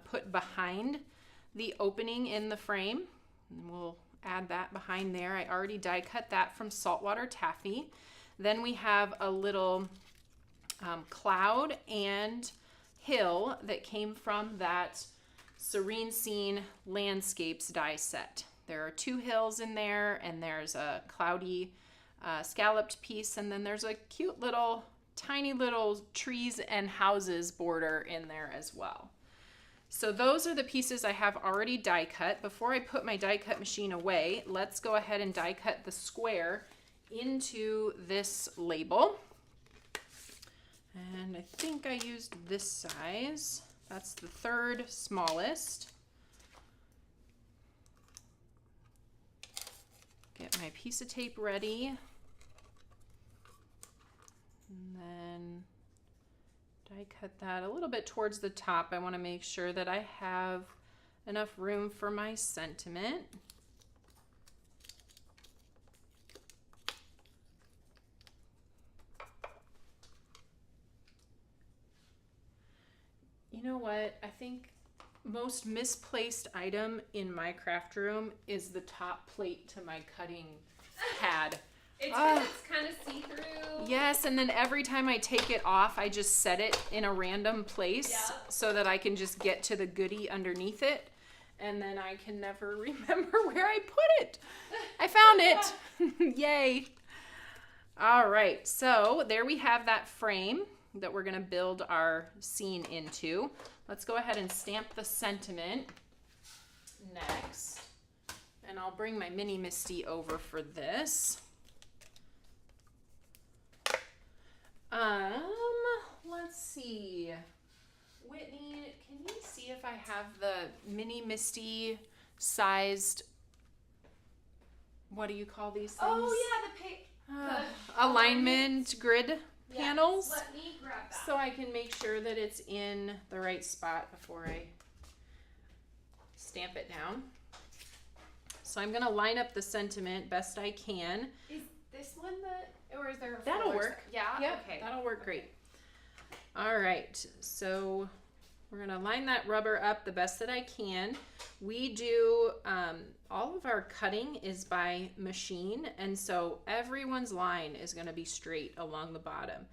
put behind the opening in the frame. And we'll add that behind there. I already die cut that from saltwater taffy. Then we have a little cloud and hill that came from that Serene Scene Landscapes die set. There are 2 hills in there, and there's a cloudy scalloped piece, and then there's a cute little, tiny little trees and houses border in there as well. So those are the pieces I have already die cut. Before I put my die cut machine away, let's go ahead and die cut the square into this label. And I think I used this size. That's the 3rd smallest. Get my piece of tape ready. And then die cut that a little bit towards the top. I want to make sure that I have enough room for my sentiment. You know what? I think most misplaced item in my craft room is the top plate to my cutting pad. It's kind of see-through. Yes, and then every time I take it off, I just set it in a random place so that I can just get to the goodie underneath it. And then I can never remember where I put it. I found it. Yay. All right, so there we have that frame that we're going to build our scene into. Let's go ahead and stamp the sentiment next. And I'll bring my mini Misty over for this. Let's see. Whitney, can you see if I have the mini Misty sized, what do you call these things? Oh yeah, the alignment grid panels. Let me grab that. So I can make sure that it's in the right spot before I stamp it down. So I'm going to line up the sentiment best I can. Is this one or is there a That'll fuller work. Yeah? Yep, okay. That'll work great. All right, so we're going to line that rubber up the best that I can. We do, all of our cutting is by machine, and so everyone's line is going to be straight along the bottom.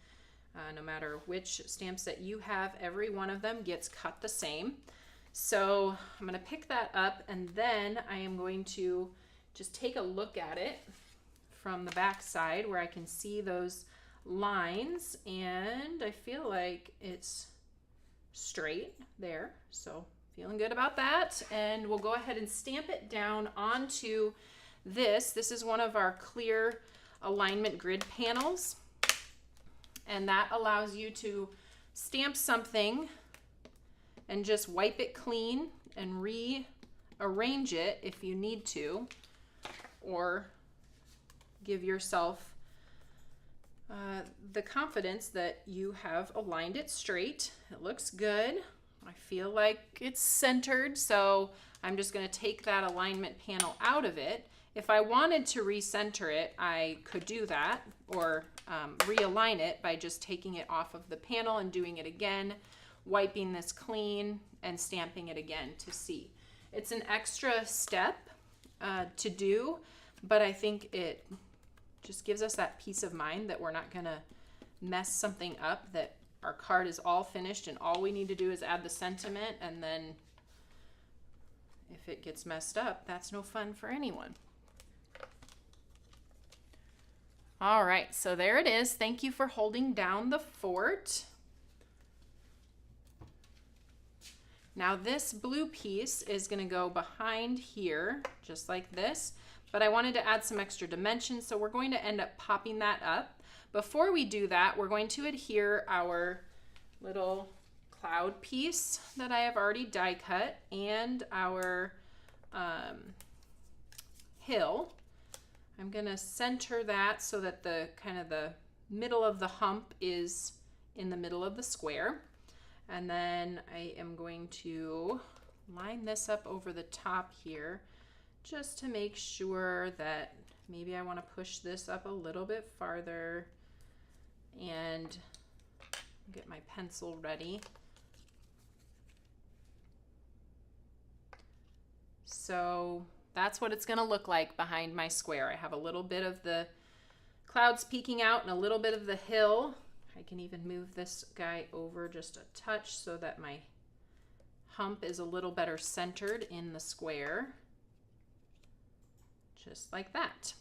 No matter which stamp set you have, every one of them gets cut the same. So I'm going to pick that up, and then I am going to just take a look at it from the back side where I can see those lines, and I feel like it's straight there, so feeling good about that. And we'll go ahead and stamp it down onto this. This is one of our clear alignment grid panels, and that allows you to stamp something and just wipe it clean and rearrange it if you need to, or give yourself the confidence that you have aligned it straight. It looks good. I feel like it's centered, so I'm just going to take that alignment panel out of it. If I wanted to recenter it, I could do that, or realign it by just taking it off of the panel and doing it again, wiping this clean and stamping it again to see. It's an extra step to do, but I think it just gives us that peace of mind that we're not going to mess something up, that our card is all finished and all we need to do is add the sentiment, and then if it gets messed up, that's no fun for anyone. All right, so there it is. Thank you for holding down the fort. Now this blue piece is going to go behind here, just like this, but I wanted to add some extra dimension, so we're going to end up popping that up. Before we do that, we're going to adhere our little cloud piece that I have already die cut and our hill. I'm going to center that so that the kind of the middle of the hump is in the middle of the square. And then I am going to line this up over the top here just to make sure that maybe I want to push this up a little bit farther and get my pencil ready. So that's what it's going to look like behind my square. I have a little bit of the clouds peeking out and a little bit of the hill. I can even move this guy over just a touch so that my hump is a little better centered in the square. Just like that.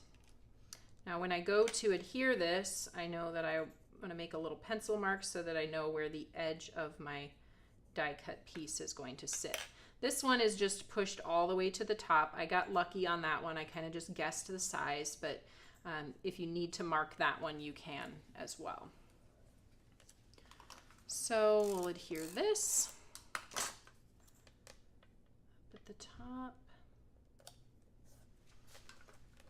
Now when I go to adhere this, I know that I'm going to make a little pencil mark so that I know where the edge of my die cut piece is going to sit. This one is just pushed all the way to the top. I got lucky on that one. I kind of just guessed the size, but if you need to mark that one, you can as well. So we'll adhere this up at the top.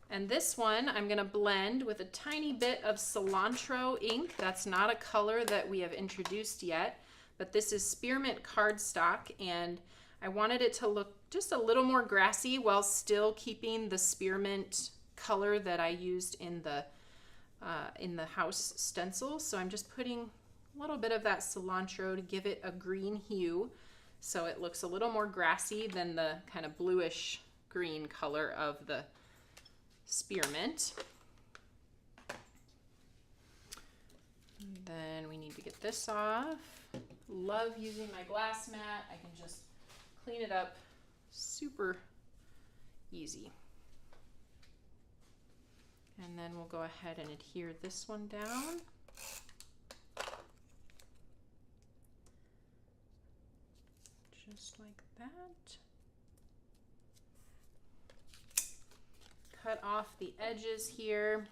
And this one I'm going to blend with a tiny bit of cilantro ink. That's not a color that we have introduced yet, but this is spearmint cardstock, and I wanted it to look just a little more grassy while still keeping the spearmint color that I used in the house stencil. So I'm just putting a little bit of that cilantro to give it a green hue, so it looks a little more grassy than the kind of bluish green color of the spearmint. And then we need to get this off. Love using my glass mat. I can just clean it up super easy. And then we'll go ahead and adhere this one down. Just like that. Cut off the edges here.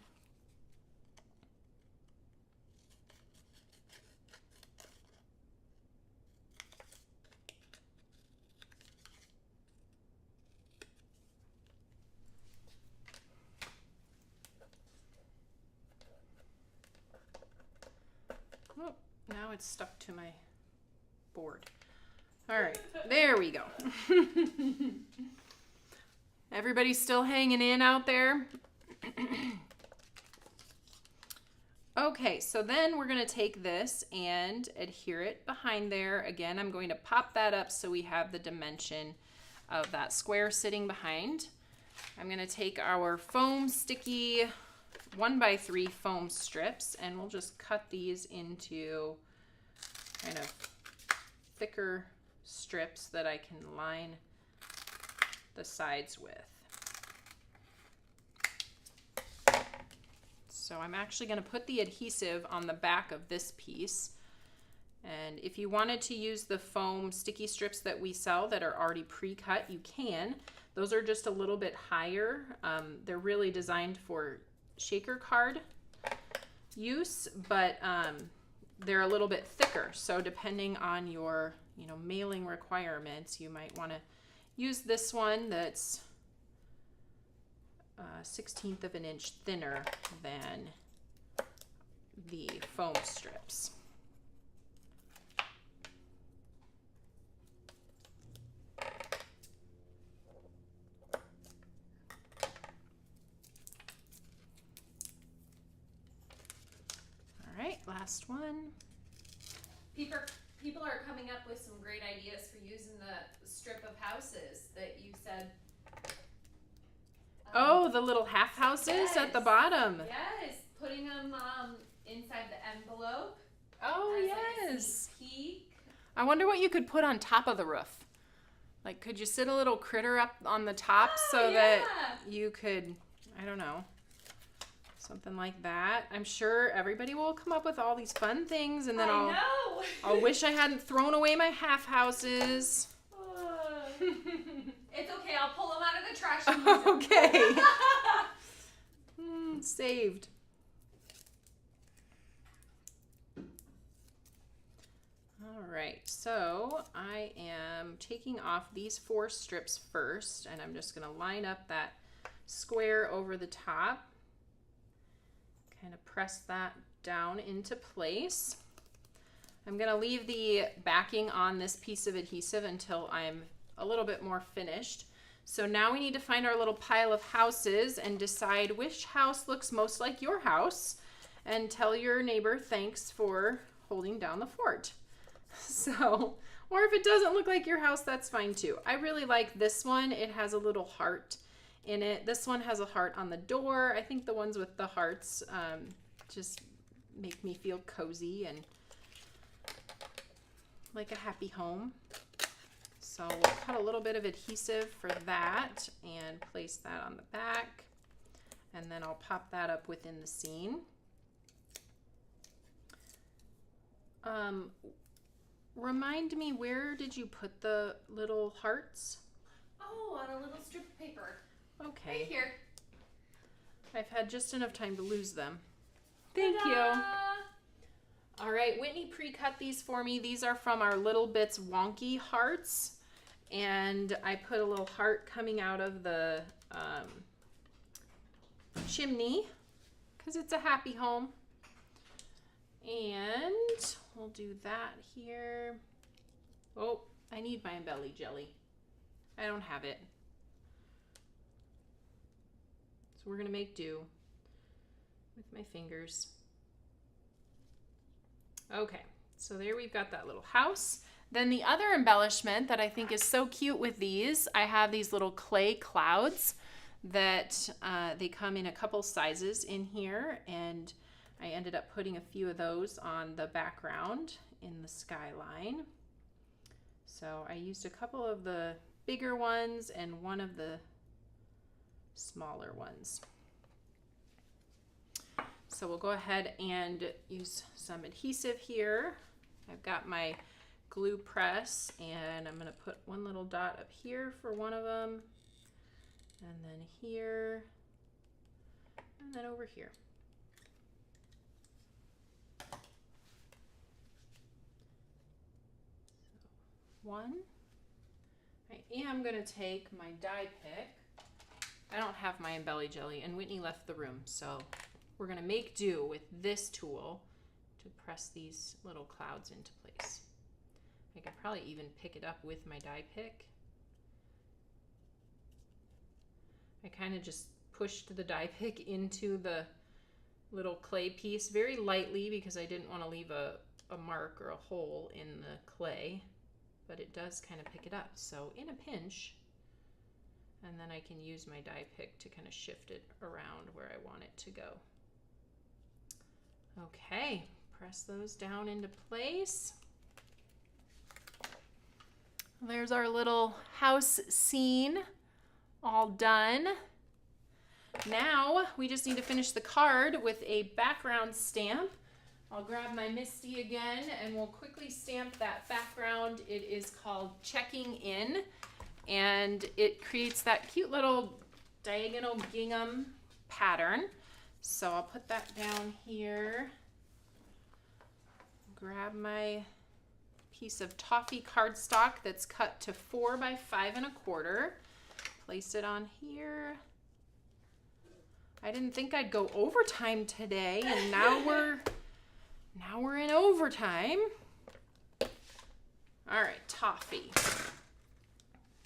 Oh, now it's stuck to my board. All right, there we go. Everybody's still hanging in out there? Okay, so then we're going to take this and adhere it behind there. Again, I'm going to pop that up so we have the dimension of that square sitting behind. I'm going to take our foam sticky 1x3 foam strips, and we'll just cut these into kind of thicker strips that I can line the sides with. So I'm actually going to put the adhesive on the back of this piece, and if you wanted to use the foam sticky strips that we sell that are already pre-cut, you can. Those are just a little bit higher. They're really designed for shaker card use, but they're a little bit thicker. So depending on your, mailing requirements, you might want to use this one that's 1/16 of an inch thinner than the foam strips. All right, last one. People are coming up with some great ideas for using the strip of houses that you said. Oh, the little half houses at the bottom. Yes, putting them inside the envelope. Oh, as yes. Like a sneak peek. I wonder what you could put on top of the roof. Like, could you sit a little critter up on the top so that you could, I don't know, something like that. I'm sure everybody will come up with all these fun things, and then I'll wish I hadn't thrown away my half houses. It's okay. I'll pull them out of the trash and use them. Okay. Saved. All right, so I am taking off these 4 strips first, and I'm just going to line up that square over the top. Kind of press that down into place. I'm going to leave the backing on this piece of adhesive until I'm a little bit more finished. So now we need to find our little pile of houses and decide which house looks most like your house, and tell your neighbor thanks for holding down the fort. So, or if it doesn't look like your house, that's fine too. I really like this one. It has a little heart in it. This one has a heart on the door. I think the ones with the hearts just make me feel cozy and like a happy home. So we'll cut a little bit of adhesive for that and place that on the back. And then I'll pop that up within the scene. Remind me, where did you put the little hearts? Oh, on a little strip of paper. Okay. Right here. I've had just enough time to lose them. Thank Ta-da! you. All right, Whitney pre-cut these for me. These are from our Little Bits Wonky hearts. And I put a little heart coming out of the chimney because it's a happy home. And we'll do that here. Oh, I need my embelly jelly. I don't have it. So we're gonna make do with my fingers. Okay, so there we've got that little house. Then the other embellishment that I think is so cute with these, I have these little clay clouds that they come in a couple sizes in here, and I ended up putting a few of those on the background in the skyline. So I used a couple of the bigger ones and one of the smaller ones. So we'll go ahead and use some adhesive here. I've got my glue press, and I'm going to put one little dot up here for one of them, and then here, and then over here. One. I am going to take my die pick. I don't have my embelly jelly, and Whitney left the room, so we're going to make do with this tool to press these little clouds into place. I could probably even pick it up with my die pick. I kind of just pushed the die pick into the little clay piece very lightly because I didn't want to leave a mark or a hole in the clay. But it does kind of pick it up. So in a pinch, and then I can use my die pick to kind of shift it around where I want it to go. Okay, press those down into place. There's our little house scene all done. Now we just need to finish the card with a background stamp. I'll grab my Misty again and we'll quickly stamp that background. It is called Checking In, and it creates that cute little diagonal gingham pattern. So I'll put that down here. grab my piece of toffee cardstock that's cut to 4 by 5 1/4. Place it on here. I didn't think I'd go overtime today, and now we're in overtime. All right, toffee.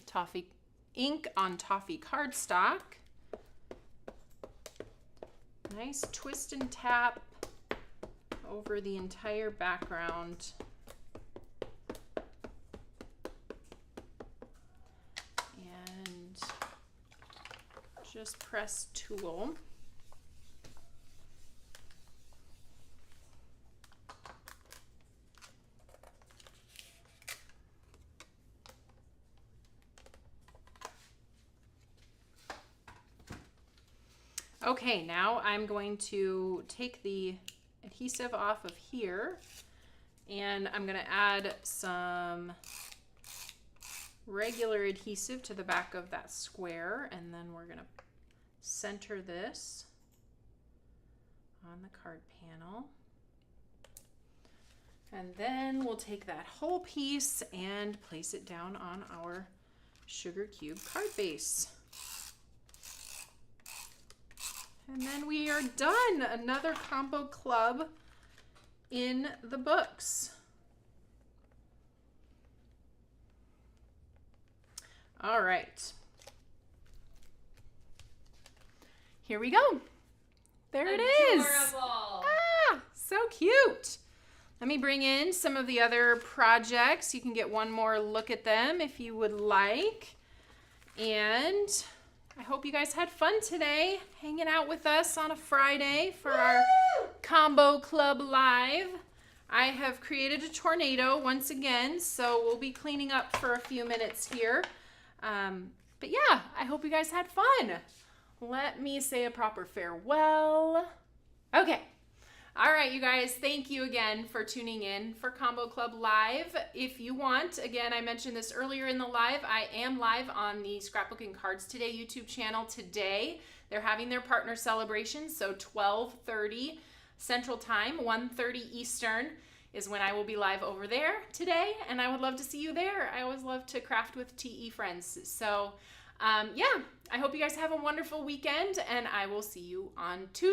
Toffee ink on toffee cardstock. Nice twist and tap over the entire background. And just press tool. Okay, now I'm going to take the adhesive off of here, and I'm going to add some regular adhesive to the back of that square, and then we're going to center this on the card panel. And then we'll take that whole piece and place it down on our sugar cube card base. And then we are done. Another combo club in the books. All right. Here we go. There it is. Adorable. Ah, so cute. Let me bring in some of the other projects. You can get one more look at them if you would like. And I hope you guys had fun today hanging out with us on a Friday for our Combo Club Live. I have created a tornado once again, so we'll be cleaning up for a few minutes here. But yeah, I hope you guys had fun. Let me say a proper farewell. Okay. All right, you guys, thank you again for tuning in for Combo Club Live. If you want, again, I mentioned this earlier in the live, I am live on the Scrapbooking Cards Today YouTube channel today. They're having their partner celebration, so 12:30 Central Time, 1:30 Eastern is when I will be live over there today, and I would love to see you there. I always love to craft with TE friends. So, yeah, I hope you guys have a wonderful weekend, and I will see you on Tuesday.